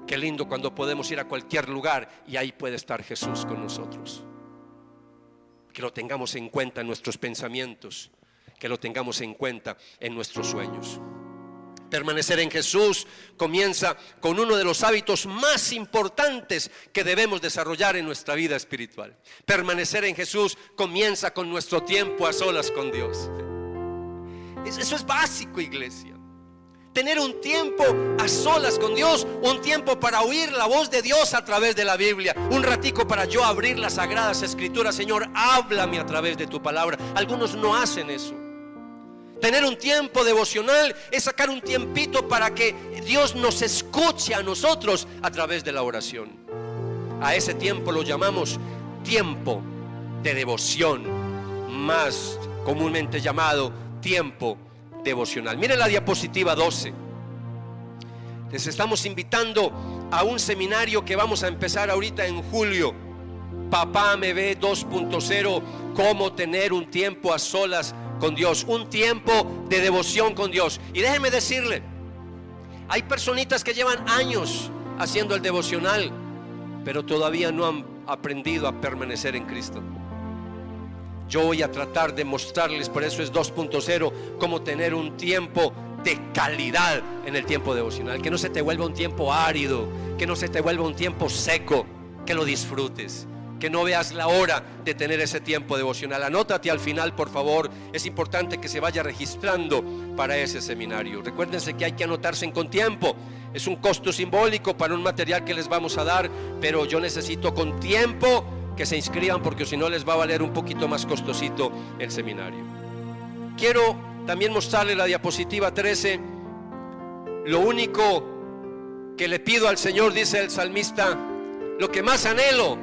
Qué lindo cuando podemos ir a cualquier lugar y ahí puede estar Jesús con nosotros. Que lo tengamos en cuenta en nuestros pensamientos, que lo tengamos en cuenta en nuestros sueños. Permanecer en Jesús comienza con uno de los hábitos más importantes que debemos desarrollar en nuestra vida espiritual. Permanecer en Jesús comienza con nuestro tiempo a solas con Dios. Eso es básico, iglesia. Tener un tiempo a solas con Dios, un tiempo para oír la voz de Dios a través de la Biblia, un ratico para yo abrir las sagradas escrituras. Señor, háblame a través de tu palabra. Algunos no hacen eso. Tener un tiempo devocional es sacar un tiempito para que Dios nos escuche a nosotros a través de la oración. A ese tiempo lo llamamos tiempo de devoción, más comúnmente llamado tiempo devocional. Miren la diapositiva 12. Les estamos invitando a un seminario que vamos a empezar ahorita en julio. Papá me ve 2.0, cómo tener un tiempo a solas con Dios, un tiempo de devoción con Dios. Y déjeme decirle, hay personitas que llevan años haciendo el devocional, pero todavía no han aprendido a permanecer en Cristo. Yo voy a tratar de mostrarles, por eso es 2.0, cómo tener un tiempo de calidad en el tiempo devocional. Que no se te vuelva un tiempo árido, que no se te vuelva un tiempo seco, que lo disfrutes, que no veas la hora de tener ese tiempo devocional. Anótate al final, por favor. Es importante que se vaya registrando para ese seminario. Recuérdense que hay que anotarse con tiempo. Es un costo simbólico para un material que les vamos a dar, pero yo necesito con tiempo que se inscriban, porque si no les va a valer un poquito más costosito el seminario. Quiero también mostrarles la diapositiva 13. Lo único que le pido al Señor, dice el salmista, lo que más anhelo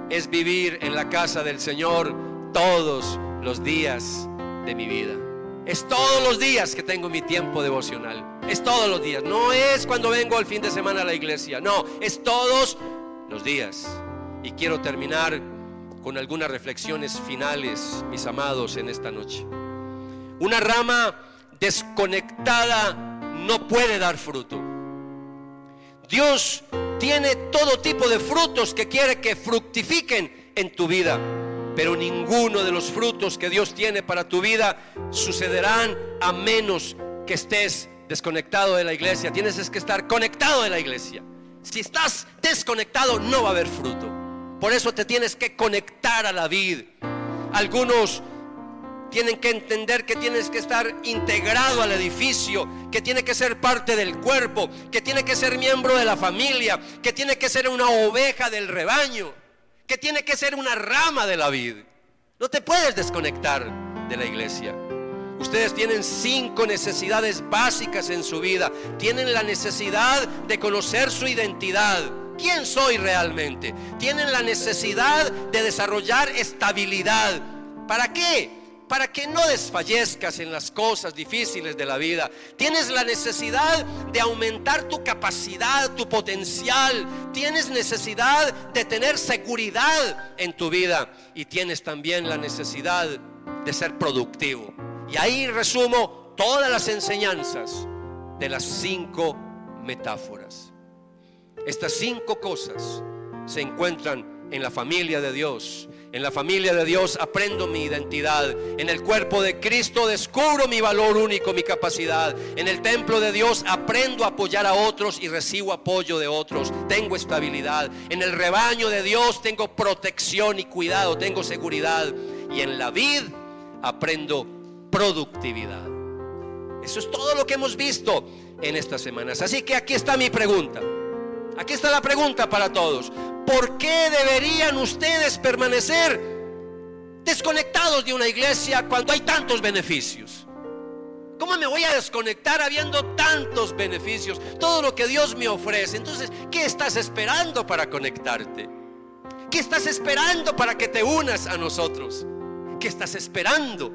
es vivir en la casa del Señor todos los días de mi vida. Es todos los días que tengo mi tiempo devocional. Es todos los días. No es cuando vengo el fin de semana a la iglesia. No, es todos los días. Y quiero terminar con algunas reflexiones finales, mis amados, en esta noche. Una rama desconectada no puede dar fruto. Dios tiene todo tipo de frutos que quiere que fructifiquen en tu vida, pero ninguno de los frutos que Dios tiene para tu vida sucederán a menos que estés desconectado de la iglesia. Tienes que estar conectado de la iglesia. Si estás desconectado, no va a haber fruto. Por eso te tienes que conectar a la vid. Algunos tienen que entender que tienes que estar integrado al edificio, que tiene que ser parte del cuerpo, que tiene que ser miembro de la familia, que tiene que ser una oveja del rebaño, que tiene que ser una rama de la vid. No te puedes desconectar de la iglesia. Ustedes tienen 5 necesidades básicas en su vida. Tienen la necesidad de conocer su identidad. ¿Quién soy realmente? Tienen la necesidad de desarrollar estabilidad. ¿Para qué? Para que no desfallezcas en las cosas difíciles de la vida. Tienes la necesidad de aumentar tu capacidad, tu potencial. Tienes necesidad de tener seguridad en tu vida. Y tienes también la necesidad de ser productivo. Y ahí resumo todas las enseñanzas de las 5 metáforas. Estas 5 cosas se encuentran en la familia de Dios. En la familia de Dios aprendo mi identidad. En el cuerpo de Cristo descubro mi valor único, mi capacidad. En el templo de Dios aprendo a apoyar a otros y recibo apoyo de otros. Tengo estabilidad. En el rebaño de Dios tengo protección y cuidado, tengo seguridad. Y en la vid aprendo productividad. Eso es todo lo que hemos visto en estas semanas. Así que aquí está mi pregunta. Aquí está la pregunta para todos. ¿Por qué deberían ustedes permanecer desconectados de una iglesia cuando hay tantos beneficios? ¿Cómo me voy a desconectar habiendo tantos beneficios? Todo lo que Dios me ofrece. Entonces, ¿qué estás esperando para conectarte? ¿Qué estás esperando para que te unas a nosotros? ¿Qué estás esperando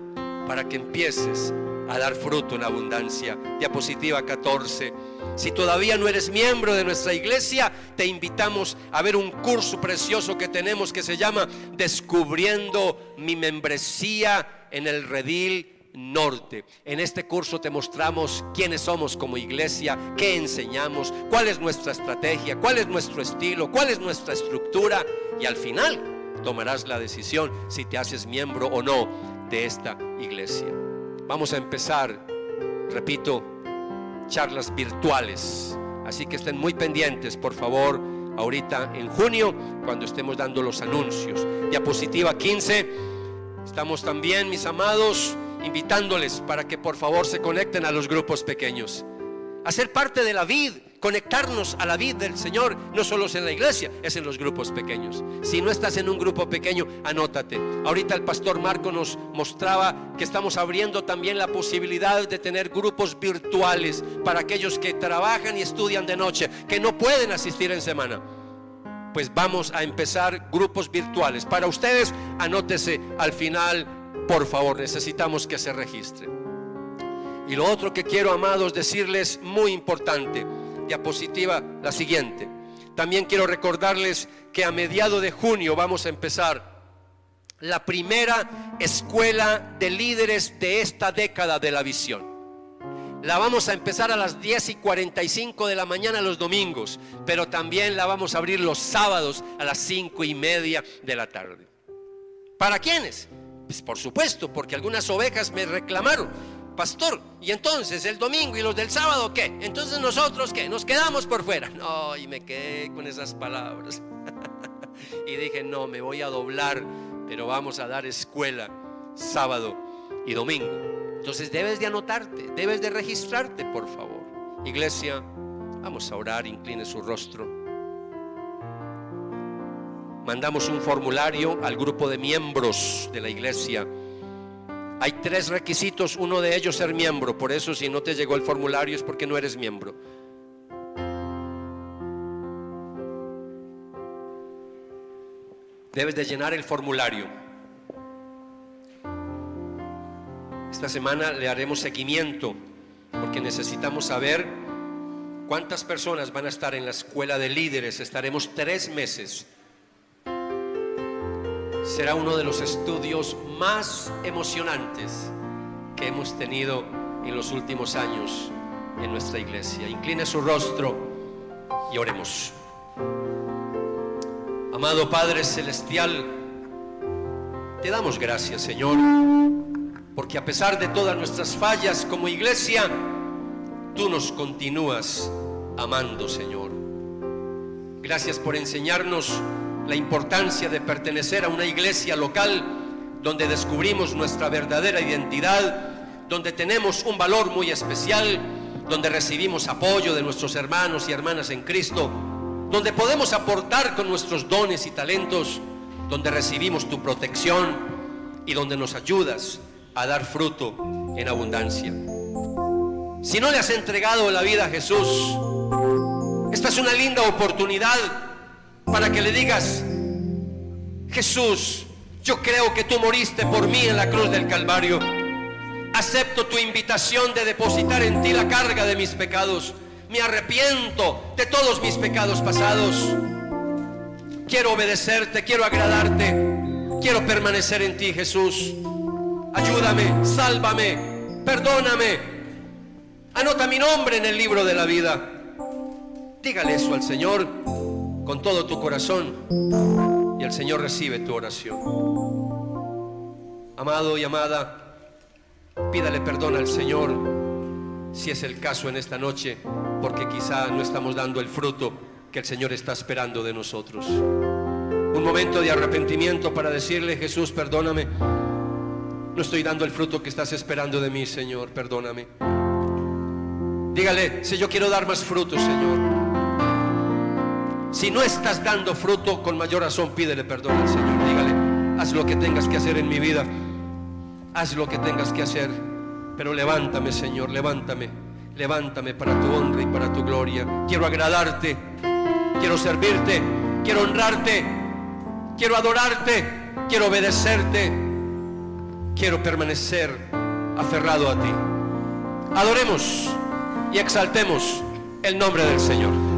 para que empieces a dar fruto en abundancia? Diapositiva 14. Si todavía no eres miembro de nuestra iglesia, te invitamos a ver un curso precioso que tenemos que se llama Descubriendo mi membresía en el Redil Norte. En este curso te mostramos quiénes somos como iglesia, qué enseñamos, cuál es nuestra estrategia, cuál es nuestro estilo, cuál es nuestra estructura, y al final tomarás la decisión si te haces miembro o no de esta iglesia. Vamos a empezar, repito, charlas virtuales, así que estén muy pendientes, por favor, ahorita en junio, cuando estemos dando los anuncios. Diapositiva 15. Estamos también, mis amados, invitándoles para que por favor se conecten a los grupos pequeños, a ser parte de la vid. Conectarnos a la vid del Señor no solo es en la iglesia, es en los grupos pequeños. Si no estás en un grupo pequeño, anótate. Ahorita el pastor Marco nos mostraba que estamos abriendo también la posibilidad de tener grupos virtuales para aquellos que trabajan y estudian de noche, que no pueden asistir en semana. Pues vamos a empezar grupos virtuales. Para ustedes, anótese al final, por favor, necesitamos que se registren. Y lo otro que quiero, amados, decirles, muy importante. Diapositiva la siguiente. También quiero recordarles que a mediados de junio vamos a empezar la primera escuela de líderes de esta década de la visión. La vamos a empezar a las 10:45 de la mañana los domingos, pero también la vamos a abrir los sábados a las 5:30 de la tarde. ¿Para quiénes? Pues por supuesto, porque algunas ovejas me reclamaron: pastor, y entonces el domingo y los del sábado, ¿qué? Entonces nosotros, ¿qué? Nos quedamos por fuera. No, y me quedé con esas palabras y dije, no, me voy a doblar, pero vamos a dar escuela sábado y domingo. Entonces debes de anotarte, debes de registrarte, por favor. Iglesia, vamos a orar. Incline su rostro. Mandamos un formulario al grupo de miembros de la iglesia. Hay 3 requisitos, uno de ellos ser miembro. Por eso, si no te llegó el formulario es porque no eres miembro. Debes de llenar el formulario. Esta semana le haremos seguimiento, porque necesitamos saber cuántas personas van a estar en la escuela de líderes. Estaremos 3 meses. Será uno de los estudios más emocionantes que hemos tenido en los últimos años en nuestra iglesia. Incline su rostro y oremos. Amado Padre Celestial, te damos gracias, Señor, porque a pesar de todas nuestras fallas como iglesia, tú nos continúas amando, Señor. Gracias por enseñarnos la importancia de pertenecer a una iglesia local donde descubrimos nuestra verdadera identidad, donde tenemos un valor muy especial, donde recibimos apoyo de nuestros hermanos y hermanas en Cristo, donde podemos aportar con nuestros dones y talentos, donde recibimos tu protección y donde nos ayudas a dar fruto en abundancia. Si no le has entregado la vida a Jesús, esta es una linda oportunidad para que le digas: Jesús, yo creo que tú moriste por mí en la cruz del Calvario. Acepto tu invitación de depositar en ti la carga de mis pecados. Me arrepiento de todos mis pecados pasados. Quiero obedecerte, quiero agradarte, quiero permanecer en ti, Jesús. Ayúdame, sálvame, perdóname. Anota mi nombre en el libro de la vida. Dígale eso al Señor con todo tu corazón y el Señor recibe tu oración. Amado y amada, pídale perdón al Señor si es el caso en esta noche, porque quizá no estamos dando el fruto que el Señor está esperando de nosotros. Un momento de arrepentimiento para decirle: Jesús, perdóname, no estoy dando el fruto que estás esperando de mí, Señor, perdóname. Dígale: si yo quiero dar más fruto, Señor. Si no estás dando fruto, con mayor razón pídele perdón al Señor. Dígale: haz lo que tengas que hacer en mi vida, haz lo que tengas que hacer, pero levántame, Señor, levántame, levántame para tu honra y para tu gloria. Quiero agradarte, quiero servirte, quiero honrarte, quiero adorarte, quiero obedecerte, quiero permanecer aferrado a ti. Adoremos y exaltemos el nombre del Señor.